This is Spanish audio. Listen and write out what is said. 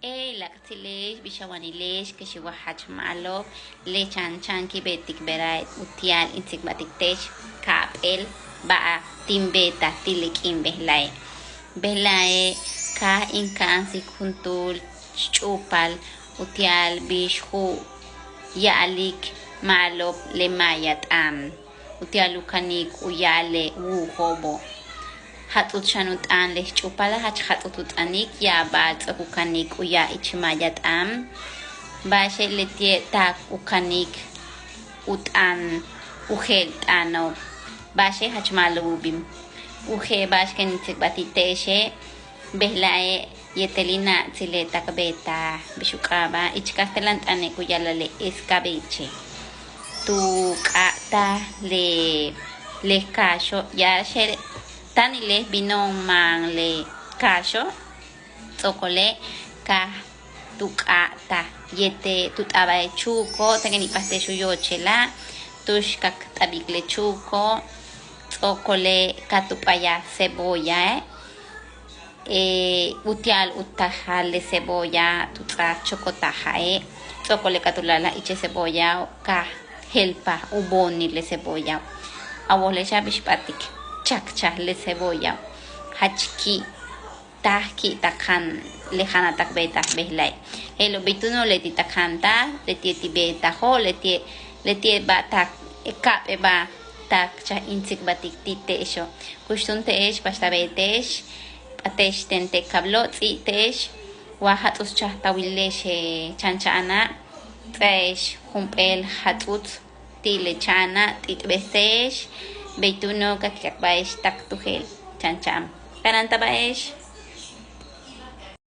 لقتليش بشوانيليش كشي واحد معلو ليشان شان كي بيتك براي وتيال انتك باتكتش كابل بقى تيم بيتا تيلك ان بهلاي كا ان كانسي كنتول شوبال وتيال بيشخو يالك معلوب لما يتام وتيالو كانيك ويالي وهوبو حتوت شانوت آن له چوپالا هچ حتوت آنیک یا بعد اوکانیک و یا ایچمایت باشه لطیه تاک اوکانیک اوت آن اوخیلت آنو باشه هچ مالو بیم اوخی باش که نیتک باتی تیشه بهلای یتلینا تیله تاک بیتا بشوکابا ایچ کاستلانت آنیک و یالاله اسکابیچه تو کاتا le cacho ya shere tani le vino man le cacho chocolate ka tukata yete tutaba chuco tengeni paste suyo chela tush kak tabik le chuco chocolate katupaya cebolla utial utajal de cebolla tuta chocotaja chocolate katulala iche cebolla ka helpa uboni le cebolla awole shabish patik chakcha le cebolla hachki tahki takhan le khana tak beta behlai helo bituno le ti takhanta le ti beta ho le ti ba tak ekap ba tak cha intik batik titesho kushtun tesh pasta betesh patesh tente kablo tesh wa hatus cha tawilesh chanchana tesh humpel hatut tile chana titbesesh beituno kakakbaesh tak tuhel chancham kananta baesh